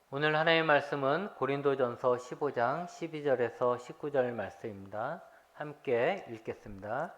오늘 하나의 말씀은 고린도전서 15장 12절에서 19절 말씀입니다. 함께 읽겠습니다.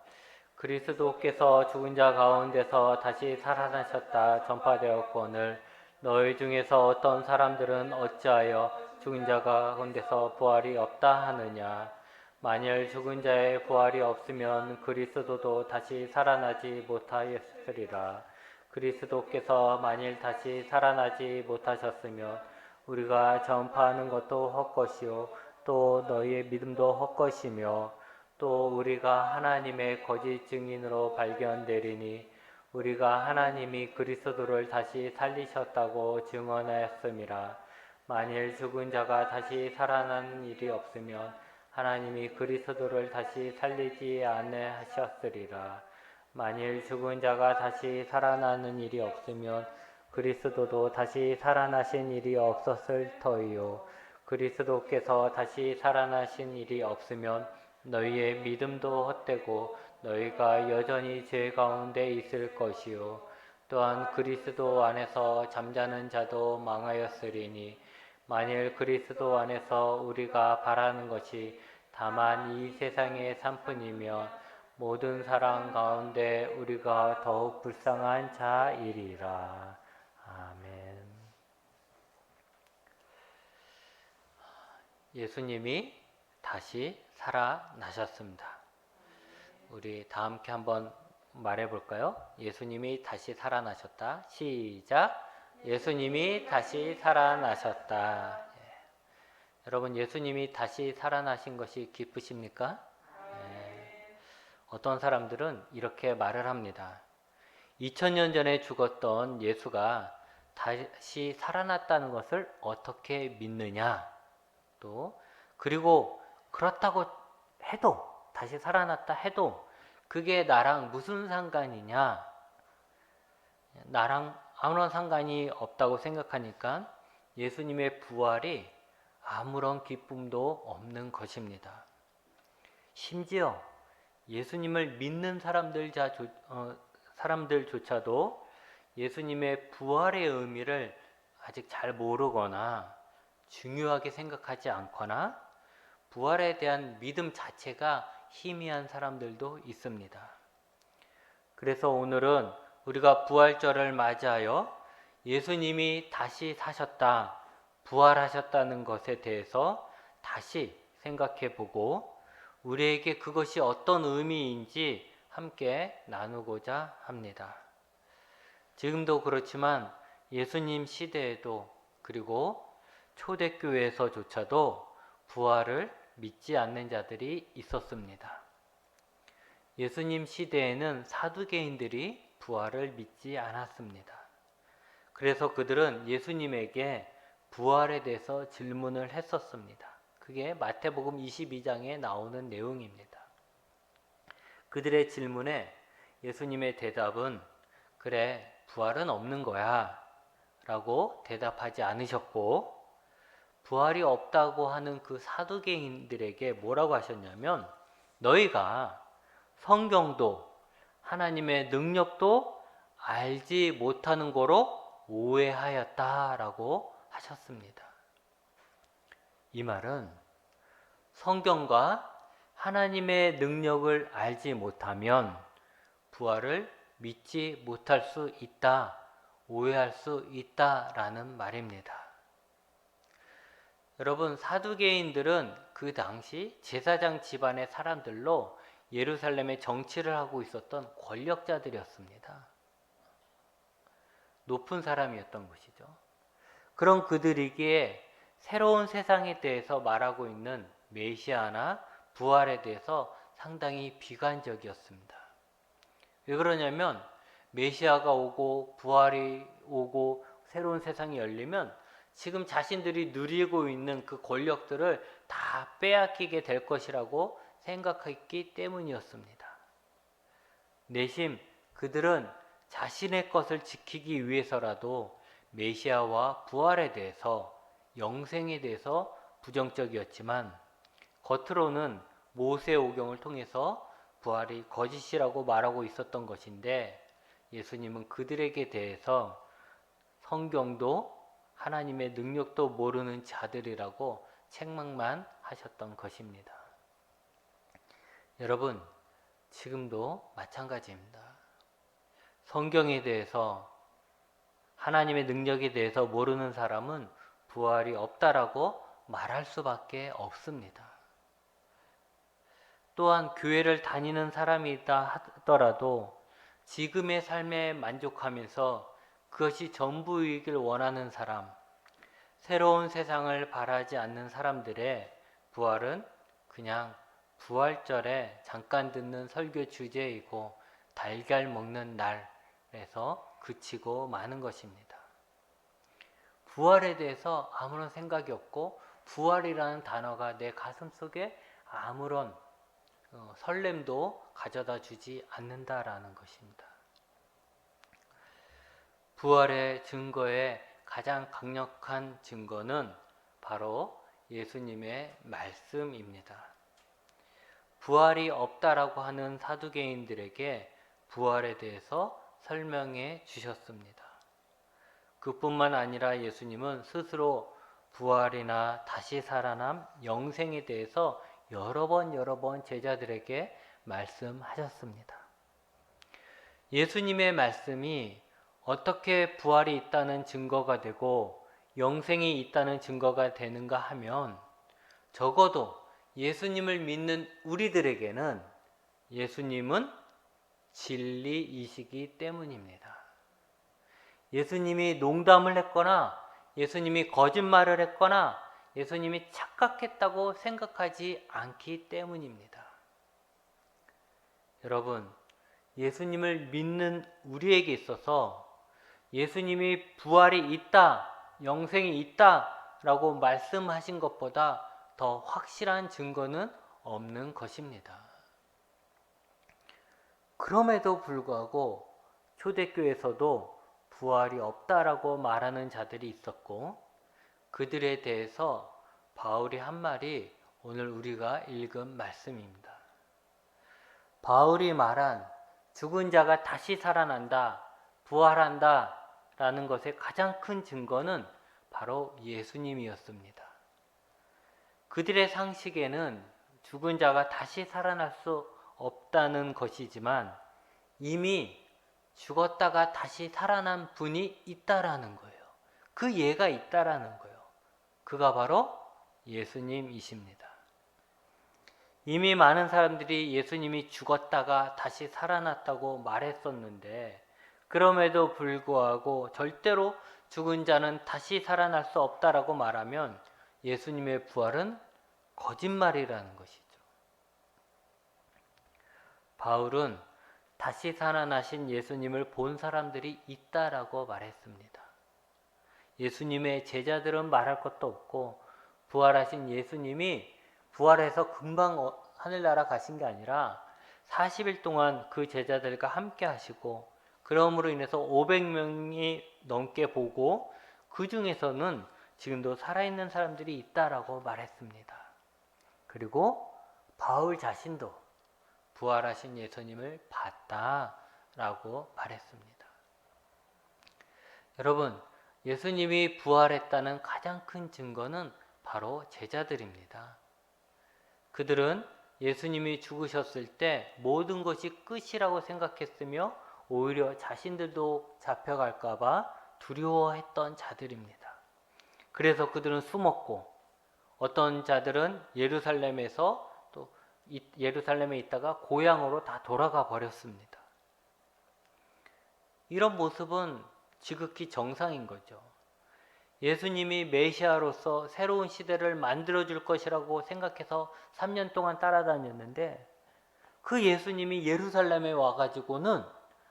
그리스도께서 죽은 자 가운데서 다시 살아나셨다 전파되었거늘 너희 중에서 어떤 사람들은 어찌하여 죽은 자 가운데서 부활이 없다 하느냐. 만일 죽은 자의 부활이 없으면 그리스도도 다시 살아나지 못하였으리라. 그리스도께서 만일 다시 살아나지 못하셨으면 우리가 전파하는 것도 헛것이요 또 너희의 믿음도 헛것이며 또 우리가 하나님의 거짓 증인으로 발견되리니 우리가 하나님이 그리스도를 다시 살리셨다고 증언하였음이라. 만일 죽은 자가 다시 살아나는 일이 없으면 하나님이 그리스도를 다시 살리지 아니하셨으리라. 만일 죽은 자가 다시 살아나는 일이 없으면 그리스도도 다시 살아나신 일이 없었을 터이요. 그리스도께서 다시 살아나신 일이 없으면 너희의 믿음도 헛되고 너희가 여전히 죄 가운데 있을 것이요. 또한 그리스도 안에서 잠자는 자도 망하였으리니 만일 그리스도 안에서 우리가 바라는 것이 다만 이 세상의 산뿐이며 모든 사람 가운데 우리가 더욱 불쌍한 자이리라. 아멘. 예수님이 다시 살아나셨습니다. 우리 다 함께 한번 말해볼까요? 예수님이 다시 살아나셨다. 시작. 예수님이 다시 살아나셨다. 여러분, 예수님이 다시 살아나신 것이 기쁘십니까? 어떤 사람들은 이렇게 말을 합니다. 2000년 전에 죽었던 예수가 다시 살아났다는 것을 어떻게 믿느냐? 또 그리고 그렇다고 해도 다시 살아났다 해도 그게 나랑 무슨 상관이냐? 나랑 아무런 상관이 없다고 생각하니까 예수님의 부활이 아무런 기쁨도 없는 것입니다. 심지어 예수님을 믿는 사람들조차도 예수님의 부활의 의미를 아직 잘 모르거나 중요하게 생각하지 않거나 부활에 대한 믿음 자체가 희미한 사람들도 있습니다. 그래서 오늘은 우리가 부활절을 맞이하여 예수님이 다시 사셨다, 부활하셨다는 것에 대해서 다시 생각해 보고 우리에게 그것이 어떤 의미인지 함께 나누고자 합니다. 지금도 그렇지만 예수님 시대에도 그리고 초대교회에서조차도 부활을 믿지 않는 자들이 있었습니다. 예수님 시대에는 사두개인들이 부활을 믿지 않았습니다. 그래서 그들은 예수님에게 부활에 대해서 질문을 했었습니다. 그게 마태복음 22장에 나오는 내용입니다. 그들의 질문에 예수님의 대답은 그래, 부활은 없는 거야 라고 대답하지 않으셨고 부활이 없다고 하는 그 사두개인들에게 뭐라고 하셨냐면 너희가 성경도 하나님의 능력도 알지 못하는 거로 오해하였다라고 하셨습니다. 이 말은 성경과 하나님의 능력을 알지 못하면 부활을 믿지 못할 수 있다, 오해할 수 있다라는 말입니다. 여러분, 사두개인들은 그 당시 제사장 집안의 사람들로 예루살렘의 정치를 하고 있었던 권력자들이었습니다. 높은 사람이었던 것이죠. 그런 그들이기에 새로운 세상에 대해서 말하고 있는 메시아나 부활에 대해서 상당히 비관적이었습니다. 왜 그러냐면 메시아가 오고 부활이 오고 새로운 세상이 열리면 지금 자신들이 누리고 있는 그 권력들을 다 빼앗기게 될 것이라고 생각했기 때문이었습니다. 내심 그들은 자신의 것을 지키기 위해서라도 메시아와 부활에 대해서, 영생에 대해서 부정적이었지만 겉으로는 모세오경을 통해서 부활이 거짓이라고 말하고 있었던 것인데 예수님은 그들에게 대해서 성경도 하나님의 능력도 모르는 자들이라고 책망만 하셨던 것입니다. 여러분, 지금도 마찬가지입니다. 성경에 대해서, 하나님의 능력에 대해서 모르는 사람은 부활이 없다라고 말할 수밖에 없습니다. 또한 교회를 다니는 사람이 있다 하더라도 지금의 삶에 만족하면서 그것이 전부이길 원하는 사람, 새로운 세상을 바라지 않는 사람들의 부활은 그냥 부활절에 잠깐 듣는 설교 주제이고 달걀 먹는 날에서 그치고 마는 것입니다. 부활에 대해서 아무런 생각이 없고 부활이라는 단어가 내 가슴 속에 아무런 설렘도 가져다 주지 않는다라는 것입니다. 부활의 증거의 가장 강력한 증거는 바로 예수님의 말씀입니다. 부활이 없다라고 하는 사두개인들에게 부활에 대해서 설명해 주셨습니다. 그뿐만 아니라 예수님은 스스로 부활이나 다시 살아남 영생에 대해서 여러 번 제자들에게 말씀하셨습니다. 예수님의 말씀이 어떻게 부활이 있다는 증거가 되고 영생이 있다는 증거가 되는가 하면 적어도 예수님을 믿는 우리들에게는 예수님은 진리이시기 때문입니다. 예수님이 농담을 했거나 예수님이 거짓말을 했거나 예수님이 착각했다고 생각하지 않기 때문입니다. 여러분, 예수님을 믿는 우리에게 있어서 예수님이 부활이 있다, 영생이 있다 라고 말씀하신 것보다 더 확실한 증거는 없는 것입니다. 그럼에도 불구하고 초대교회에서도 부활이 없다라고 말하는 자들이 있었고 그들에 대해서 바울이 한 말이 오늘 우리가 읽은 말씀입니다. 바울이 말한 죽은 자가 다시 살아난다, 부활한다 라는 것의 가장 큰 증거는 바로 예수님이었습니다. 그들의 상식에는 죽은 자가 다시 살아날 수 없다는 것이지만 이미 죽었다가 다시 살아난 분이 있다라는 거예요. 그 예가 있다라는 거예요. 그가 바로 예수님이십니다. 이미 많은 사람들이 예수님이 죽었다가 다시 살아났다고 말했었는데 그럼에도 불구하고 절대로 죽은 자는 다시 살아날 수 없다라고 말하면 예수님의 부활은 거짓말이라는 것이죠. 바울은 다시 살아나신 예수님을 본 사람들이 있다라고 말했습니다. 예수님의 제자들은 말할 것도 없고 부활하신 예수님이 부활해서 금방 하늘나라 가신 게 아니라 40일 동안 그 제자들과 함께 하시고 그러므로 인해서 500명이 넘게 보고 그 중에서는 지금도 살아있는 사람들이 있다라고 말했습니다. 그리고 바울 자신도 부활하신 예수님을 봤다라고 말했습니다. 여러분, 예수님이 부활했다는 가장 큰 증거는 바로 제자들입니다. 그들은 예수님이 죽으셨을 때 모든 것이 끝이라고 생각했으며 오히려 자신들도 잡혀갈까봐 두려워했던 자들입니다. 그래서 그들은 숨었고 어떤 자들은 예루살렘에서 또 예루살렘에 있다가 고향으로 다 돌아가 버렸습니다. 이런 모습은 지극히 정상인 거죠. 예수님이 메시아로서 새로운 시대를 만들어줄 것이라고 생각해서 3년 동안 따라다녔는데 그 예수님이 예루살렘에 와가지고는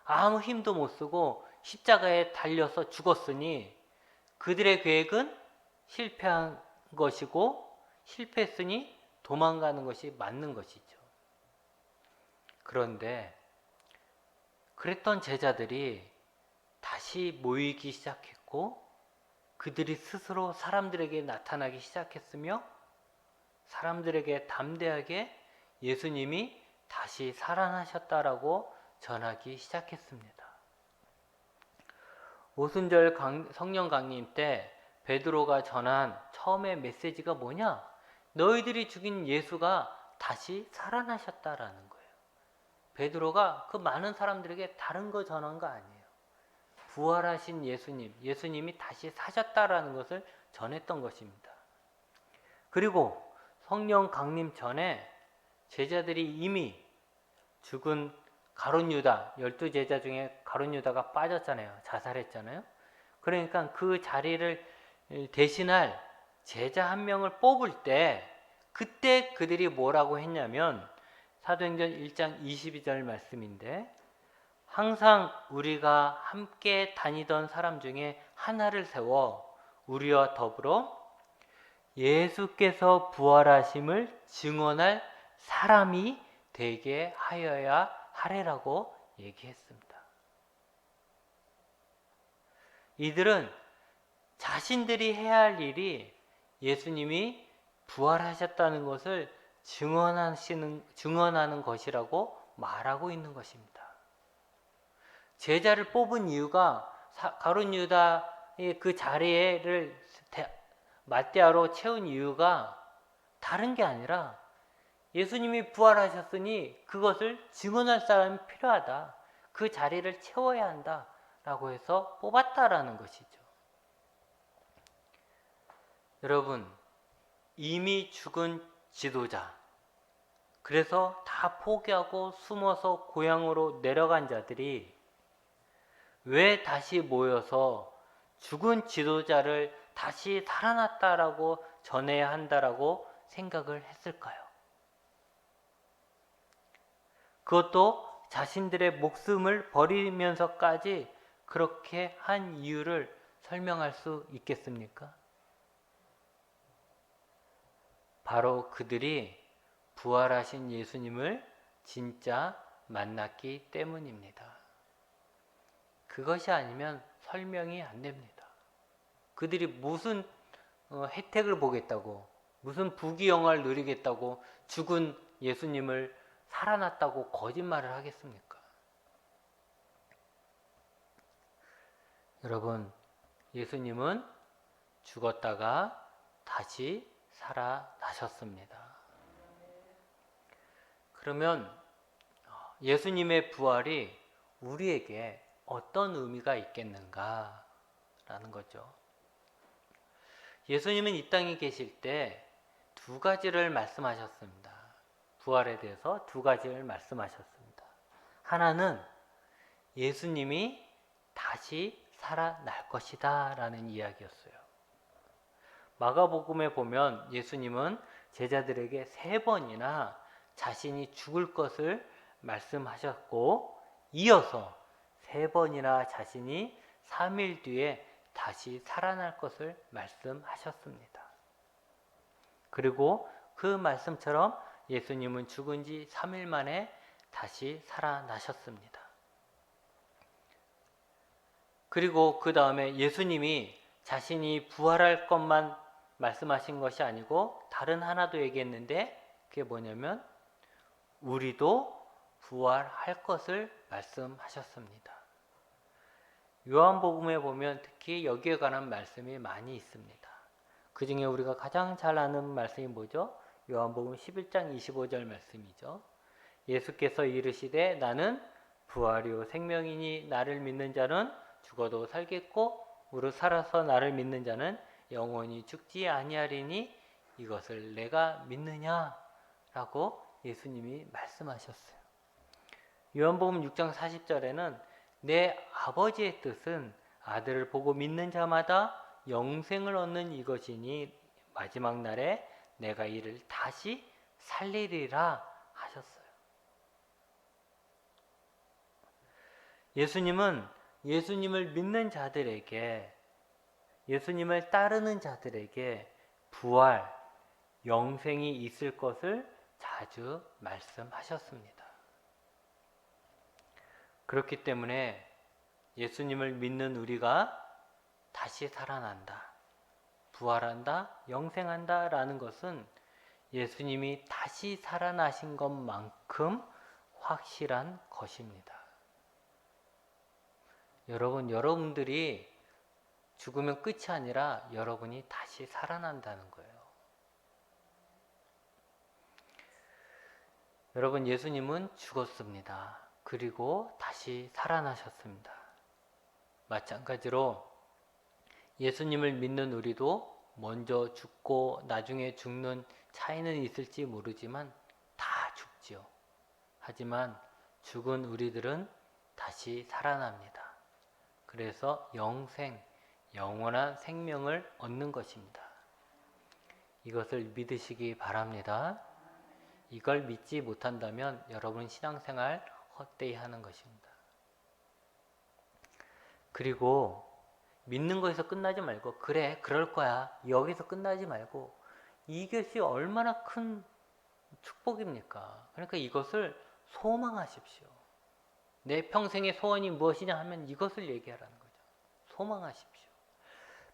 아무 힘도 못 쓰고 십자가에 달려서 죽었으니 그들의 계획은 실패한 것이고 실패했으니 도망가는 것이 맞는 것이죠. 그런데 그랬던 제자들이 다시 모이기 시작했고 그들이 스스로 사람들에게 나타나기 시작했으며 사람들에게 담대하게 예수님이 다시 살아나셨다라고 전하기 시작했습니다. 오순절 성령 강림 때 베드로가 전한 처음의 메시지가 뭐냐? 너희들이 죽인 예수가 다시 살아나셨다라는 거예요. 베드로가 그 많은 사람들에게 다른 거 전한 거 아니에요. 부활하신 예수님, 예수님이 다시 사셨다라는 것을 전했던 것입니다. 그리고 성령 강림 전에 제자들이 이미 죽은 가룟 유다, 12제자 중에 가룟 유다가 빠졌잖아요. 자살했잖아요. 그러니까 그 자리를 대신할 제자 한 명을 뽑을 때 그때 그들이 뭐라고 했냐면 사도행전 1장 22절 말씀인데 항상 우리가 함께 다니던 사람 중에 하나를 세워 우리와 더불어 예수께서 부활하심을 증언할 사람이 되게 하여야 하래라고 얘기했습니다. 이들은 자신들이 해야 할 일이 예수님이 부활하셨다는 것을 증언하는 것이라고 말하고 있는 것입니다. 제자를 뽑은 이유가 가룟 유다의 그 자리를 맞대하로 채운 이유가 다른 게 아니라 예수님이 부활하셨으니 그것을 증언할 사람이 필요하다. 그 자리를 채워야 한다. 라고 해서 뽑았다라는 것이죠. 여러분, 이미 죽은 지도자, 그래서 다 포기하고 숨어서 고향으로 내려간 자들이 왜 다시 모여서 죽은 지도자를 다시 살아났다라고 전해야 한다라고 생각을 했을까요? 그것도 자신들의 목숨을 버리면서까지 그렇게 한 이유를 설명할 수 있겠습니까? 바로 그들이 부활하신 예수님을 진짜 만났기 때문입니다. 그것이 아니면 설명이 안 됩니다. 그들이 무슨 혜택을 보겠다고, 무슨 부귀영화를 누리겠다고 죽은 예수님을 살아났다고 거짓말을 하겠습니까? 여러분, 예수님은 죽었다가 다시 살아나셨습니다. 그러면 예수님의 부활이 우리에게 어떤 의미가 있겠는가 라는 거죠. 예수님은 이 땅에 계실 때 두 가지를 말씀하셨습니다. 부활에 대해서 두 가지를 말씀하셨습니다. 하나는 예수님이 다시 살아날 것이다 라는 이야기였어요. 마가복음에 보면 예수님은 제자들에게 3번이나 자신이 죽을 것을 말씀하셨고 이어서 3번이나 자신이 3일 뒤에 다시 살아날 것을 말씀하셨습니다. 그리고 그 말씀처럼 예수님은 죽은 지 3일 만에 다시 살아나셨습니다. 그리고 그 다음에 예수님이 자신이 부활할 것만 말씀하신 것이 아니고 다른 하나도 얘기했는데 그게 뭐냐면 우리도 부활할 것을 말씀하셨습니다. 요한복음에 보면 특히 여기에 관한 말씀이 많이 있습니다. 그 중에 우리가 가장 잘 아는 말씀이 뭐죠? 요한복음 11장 25절 말씀이죠. 예수께서 이르시되 나는 부활이요 생명이니 나를 믿는 자는 죽어도 살겠고 무릇 살아서 나를 믿는 자는 영원히 죽지 아니하리니 이것을 내가 믿느냐? 라고 예수님이 말씀하셨어요. 요한복음 6장 40절에는 내 아버지의 뜻은 아들을 보고 믿는 자마다 영생을 얻는 이것이니 마지막 날에 내가 이를 다시 살리리라 하셨어요. 예수님은 예수님을 믿는 자들에게, 예수님을 따르는 자들에게 부활, 영생이 있을 것을 자주 말씀하셨습니다. 그렇기 때문에 예수님을 믿는 우리가 다시 살아난다, 부활한다, 영생한다 라는 것은 예수님이 다시 살아나신 것만큼 확실한 것입니다. 여러분들이 죽으면 끝이 아니라 여러분이 다시 살아난다는 거예요. 여러분, 예수님은 죽었습니다. 그리고 다시 살아나셨습니다. 마찬가지로 예수님을 믿는 우리도 먼저 죽고 나중에 죽는 차이는 있을지 모르지만 다 죽지요. 하지만 죽은 우리들은 다시 살아납니다. 그래서 영원한 생명을 얻는 것입니다. 이것을 믿으시기 바랍니다. 이걸 믿지 못한다면 여러분 신앙생활 헛되이 하는 것입니다. 그리고 믿는 거에서 끝나지 말고 그래 그럴 거야 여기서 끝나지 말고 이것이 얼마나 큰 축복입니까? 그러니까 이것을 소망하십시오. 내 평생의 소원이 무엇이냐 하면 이것을 얘기하라는 거죠. 소망하십시오.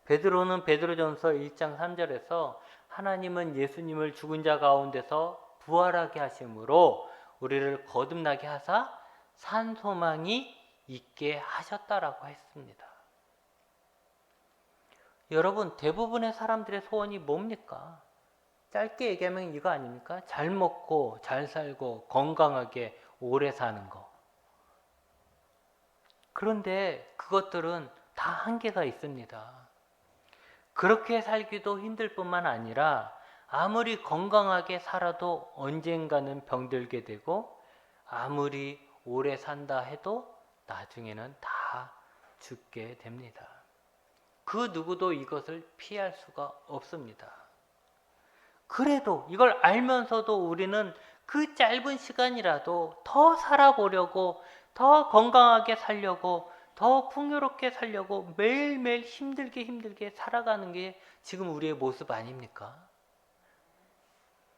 베드로는 베드로전서 1장 3절에서 하나님은 예수님을 죽은 자 가운데서 부활하게 하심으로 우리를 거듭나게 하사 산 소망이 있게 하셨다라고 했습니다. 여러분, 대부분의 사람들의 소원이 뭡니까? 짧게 얘기하면 이거 아닙니까? 잘 먹고 잘 살고 건강하게 오래 사는 거. 그런데 그것들은 다 한계가 있습니다. 그렇게 살기도 힘들 뿐만 아니라 아무리 건강하게 살아도 언젠가는 병들게 되고 아무리 오래 산다 해도 나중에는 다 죽게 됩니다. 그 누구도 이것을 피할 수가 없습니다. 그래도 이걸 알면서도 우리는 그 짧은 시간이라도 더 살아보려고, 더 건강하게 살려고, 더 풍요롭게 살려고 매일매일 힘들게 살아가는 게 지금 우리의 모습 아닙니까?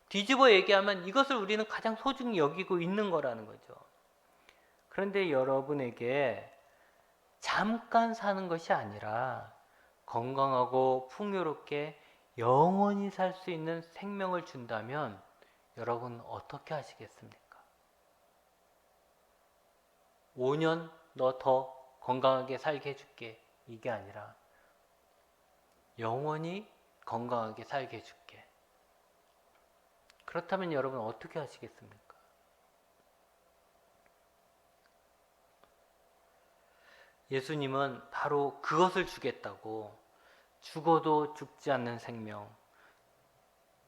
뒤집어 얘기하면 이것을 우리는 가장 소중히 여기고 있는 거라는 거죠. 그런데 여러분에게 잠깐 사는 것이 아니라 건강하고 풍요롭게 영원히 살 수 있는 생명을 준다면 여러분 어떻게 하시겠습니까? 5년 너 더 건강하게 살게 해줄게 이게 아니라 영원히 건강하게 살게 해줄게. 그렇다면 여러분 어떻게 하시겠습니까? 예수님은 바로 그것을 주겠다고 죽어도 죽지 않는 생명,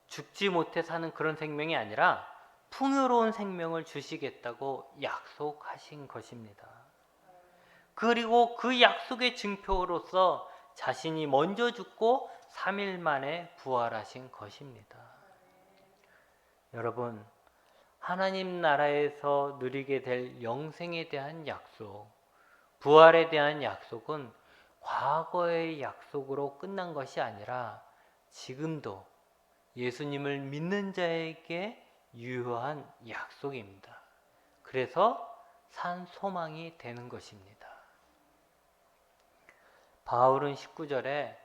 죽지 못해 사는 그런 생명이 아니라 풍요로운 생명을 주시겠다고 약속하신 것입니다. 그리고 그 약속의 증표로서 자신이 먼저 죽고 3일 만에 부활하신 것입니다. 여러분, 하나님 나라에서 누리게 될 영생에 대한 약속, 부활에 대한 약속은 과거의 약속으로 끝난 것이 아니라 지금도 예수님을 믿는 자에게 유효한 약속입니다. 그래서 산 소망이 되는 것입니다. 바울은 19절에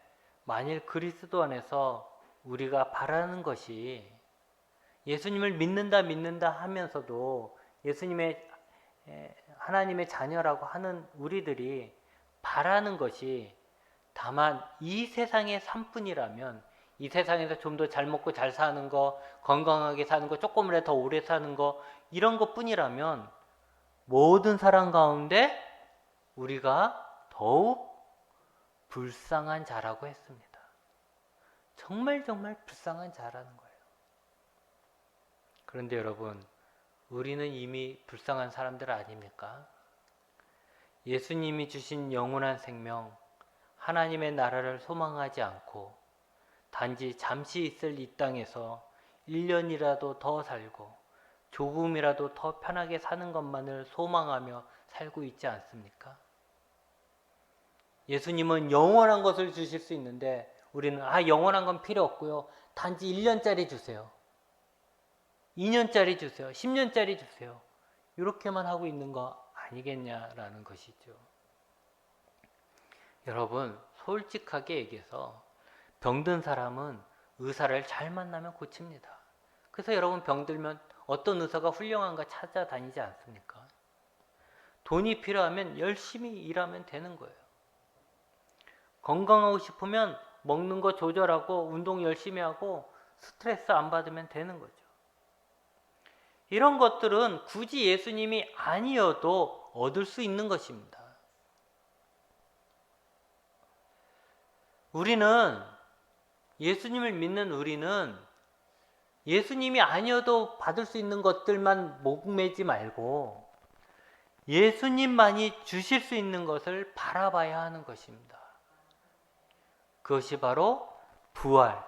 만일 그리스도 안에서 우리가 바라는 것이 예수님을 믿는다 하면서도 예수님의 하나님의 자녀라고 하는 우리들이 바라는 것이 다만 이 세상의 삶뿐이라면 이 세상에서 좀 더 잘 먹고 잘 사는 거, 건강하게 사는 거, 조금이라도 더 오래 사는 거 이런 것뿐이라면 모든 사람 가운데 우리가 더욱 불쌍한 자라고 했습니다. 정말 불쌍한 자라는 거예요. 그런데 여러분, 우리는 이미 불쌍한 사람들 아닙니까? 예수님이 주신 영원한 생명, 하나님의 나라를 소망하지 않고 단지 잠시 있을 이 땅에서 1년이라도 더 살고 조금이라도 더 편하게 사는 것만을 소망하며 살고 있지 않습니까? 예수님은 영원한 것을 주실 수 있는데 우리는 영원한 건 필요 없고요. 단지 1년짜리 주세요. 2년짜리 주세요. 10년짜리 주세요. 이렇게만 하고 있는 거 아니겠냐라는 것이죠. 여러분, 솔직하게 얘기해서 병든 사람은 의사를 잘 만나면 고칩니다. 그래서 여러분 병들면 어떤 의사가 훌륭한가 찾아다니지 않습니까? 돈이 필요하면 열심히 일하면 되는 거예요. 건강하고 싶으면 먹는 거 조절하고 운동 열심히 하고 스트레스 안 받으면 되는 거죠. 이런 것들은 굳이 예수님이 아니어도 얻을 수 있는 것입니다. 예수님을 믿는 우리는 예수님이 아니어도 받을 수 있는 것들만 목매지 말고 예수님만이 주실 수 있는 것을 바라봐야 하는 것입니다. 그것이 바로 부활,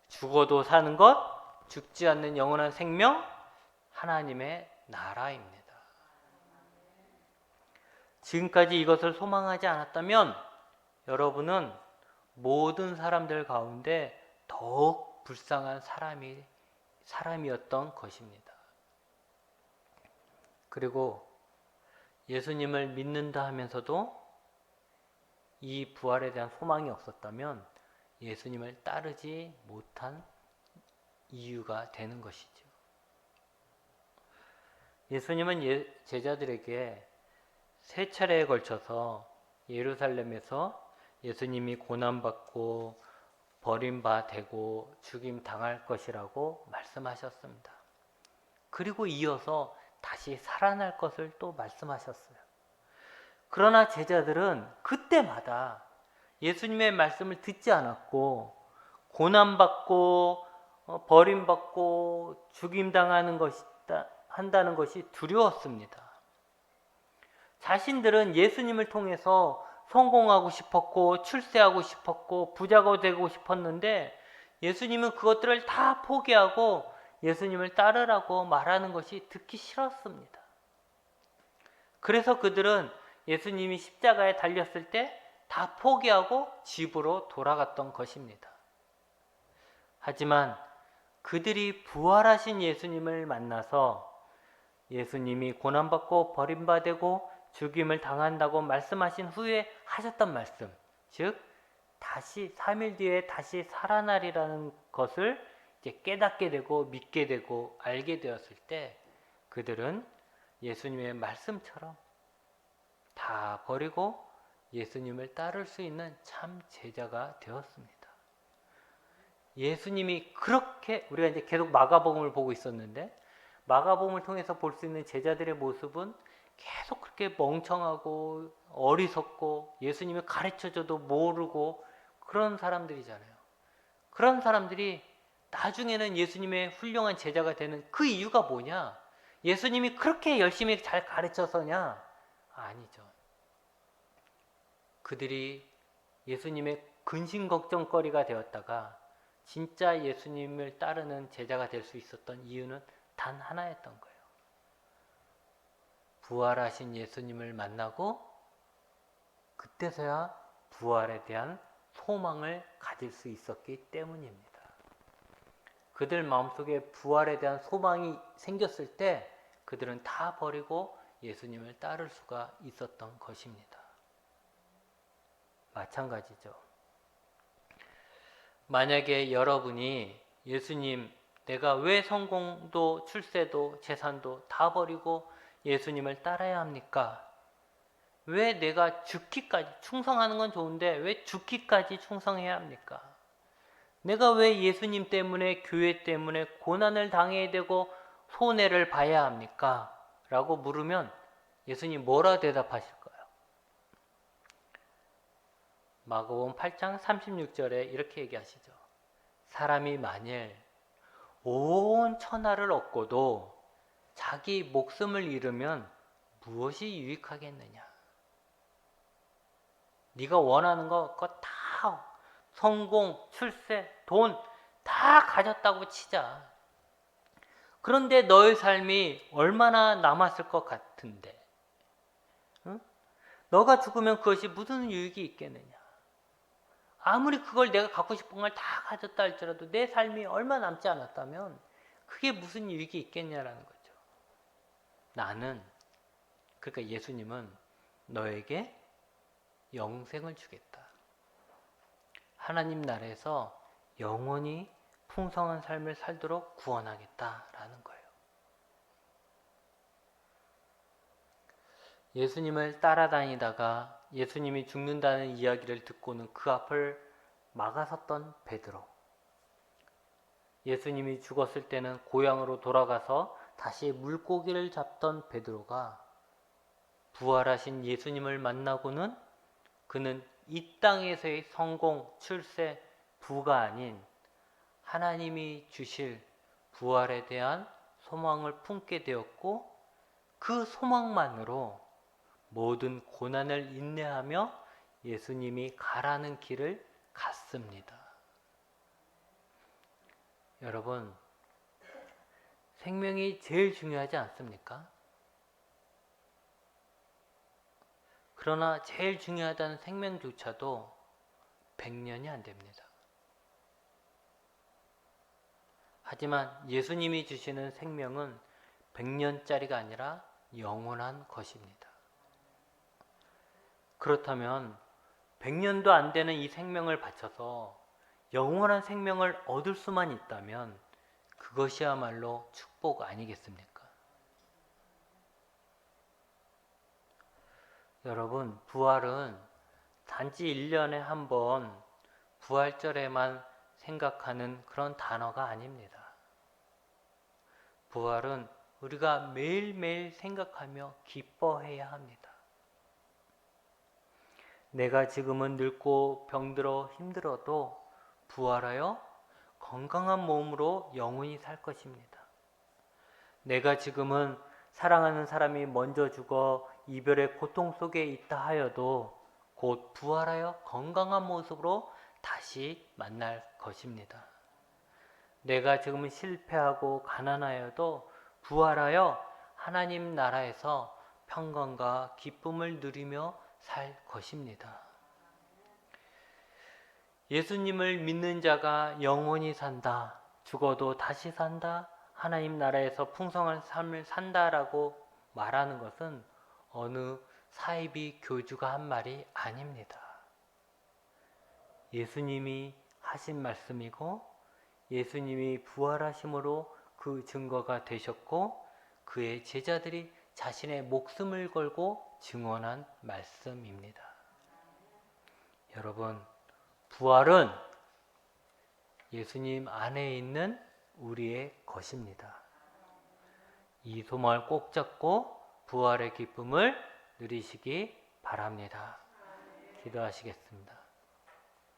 죽어도 사는 것, 죽지 않는 영원한 생명, 하나님의 나라입니다. 지금까지 이것을 소망하지 않았다면 여러분은 모든 사람들 가운데 더욱 불쌍한 사람이었던 것입니다. 그리고 예수님을 믿는다 하면서도 이 부활에 대한 소망이 없었다면 예수님을 따르지 못한 이유가 되는 것이죠. 예수님은 제자들에게 3차례에 걸쳐서 예루살렘에서 예수님이 고난받고 버림받고 죽임 당할 것이라고 말씀하셨습니다. 그리고 이어서 다시 살아날 것을 또 말씀하셨어요. 그러나 제자들은 그때마다 예수님의 말씀을 듣지 않았고 고난받고 버림받고 죽임당하는 한다는 것이 두려웠습니다. 자신들은 예수님을 통해서 성공하고 싶었고 출세하고 싶었고 부자가 되고 싶었는데 예수님은 그것들을 다 포기하고 예수님을 따르라고 말하는 것이 듣기 싫었습니다. 그래서 그들은 예수님이 십자가에 달렸을 때 다 포기하고 집으로 돌아갔던 것입니다. 하지만 그들이 부활하신 예수님을 만나서 예수님이 고난받고 버림받고 죽임을 당한다고 말씀하신 후에 하셨던 말씀, 즉 다시 3일 뒤에 다시 살아나리라는 것을 이제 깨닫게 되고 믿게 되고 알게 되었을 때 그들은 예수님의 말씀처럼 다 버리고 예수님을 따를 수 있는 참 제자가 되었습니다. 예수님이 그렇게, 우리가 이제 계속 마가복음을 보고 있었는데 마가복음을 통해서 볼 수 있는 제자들의 모습은 계속 그렇게 멍청하고 어리석고 예수님이 가르쳐줘도 모르고 그런 사람들이잖아요. 그런 사람들이 나중에는 예수님의 훌륭한 제자가 되는 그 이유가 뭐냐? 예수님이 그렇게 열심히 잘 가르쳐서냐? 아니죠. 그들이 예수님의 근심걱정거리가 되었다가 진짜 예수님을 따르는 제자가 될 수 있었던 이유는 단 하나였던 거예요. 부활하신 예수님을 만나고 그때서야 부활에 대한 소망을 가질 수 있었기 때문입니다. 그들 마음속에 부활에 대한 소망이 생겼을 때 그들은 다 버리고 예수님을 따를 수가 있었던 것입니다. 마찬가지죠. 만약에 여러분이 예수님, 내가 왜 성공도 출세도 재산도 다 버리고 예수님을 따라야 합니까? 왜 내가 죽기까지, 충성하는 건 좋은데 왜 죽기까지 충성해야 합니까? 내가 왜 예수님 때문에, 교회 때문에 고난을 당해야 되고 손해를 봐야 합니까? 라고 물으면 예수님 뭐라 대답하실까요? 마가복음 8장 36절에 이렇게 얘기하시죠. 사람이 만일 온 천하를 얻고도 자기 목숨을 잃으면 무엇이 유익하겠느냐? 네가 원하는 거 그거 다 성공, 출세, 돈 다 가졌다고 치자. 그런데 너의 삶이 얼마나 남았을 것 같은데? 응? 너가 죽으면 그것이 무슨 유익이 있겠느냐? 아무리 그걸 내가 갖고 싶은 걸 다 가졌다 할지라도 내 삶이 얼마 남지 않았다면 그게 무슨 유익이 있겠냐라는 거죠. 그러니까 예수님은 너에게 영생을 주겠다. 하나님 나라에서 영원히 풍성한 삶을 살도록 구원하겠다라는 거예요. 예수님을 따라다니다가 예수님이 죽는다는 이야기를 듣고는 그 앞을 막아섰던 베드로. 예수님이 죽었을 때는 고향으로 돌아가서 다시 물고기를 잡던 베드로가 부활하신 예수님을 만나고는 그는 이 땅에서의 성공, 출세, 부가 아닌 하나님이 주실 부활에 대한 소망을 품게 되었고, 그 소망만으로 모든 고난을 인내하며 예수님이 가라는 길을 갔습니다. 여러분, 생명이 제일 중요하지 않습니까? 그러나 제일 중요하다는 생명조차도 100년이 안 됩니다. 하지만 예수님이 주시는 생명은 100년짜리가 아니라 영원한 것입니다. 그렇다면 100년도 안 되는 이 생명을 바쳐서 영원한 생명을 얻을 수만 있다면 그것이야말로 축복 아니겠습니까? 여러분, 부활은 단지 1년에 한 번 부활절에만 생각하는 그런 단어가 아닙니다. 부활은 우리가 매일매일 생각하며 기뻐해야 합니다. 내가 지금은 늙고 병들어 힘들어도 부활하여 건강한 몸으로 영원히 살 것입니다. 내가 지금은 사랑하는 사람이 먼저 죽어 이별의 고통 속에 있다 하여도 곧 부활하여 건강한 모습으로 다시 만날 것입니다. 내가 지금은 실패하고 가난하여도 부활하여 하나님 나라에서 평강과 기쁨을 누리며 살 것입니다. 예수님을 믿는 자가 영원히 산다, 죽어도 다시 산다, 하나님 나라에서 풍성한 삶을 산다라고 말하는 것은 어느 사이비 교주가 한 말이 아닙니다. 예수님이 하신 말씀이고 예수님이 부활하심으로 그 증거가 되셨고 그의 제자들이 자신의 목숨을 걸고 증언한 말씀입니다. 여러분, 부활은 예수님 안에 있는 우리의 것입니다. 이 소망을 꼭 잡고 부활의 기쁨을 누리시기 바랍니다. 기도하시겠습니다.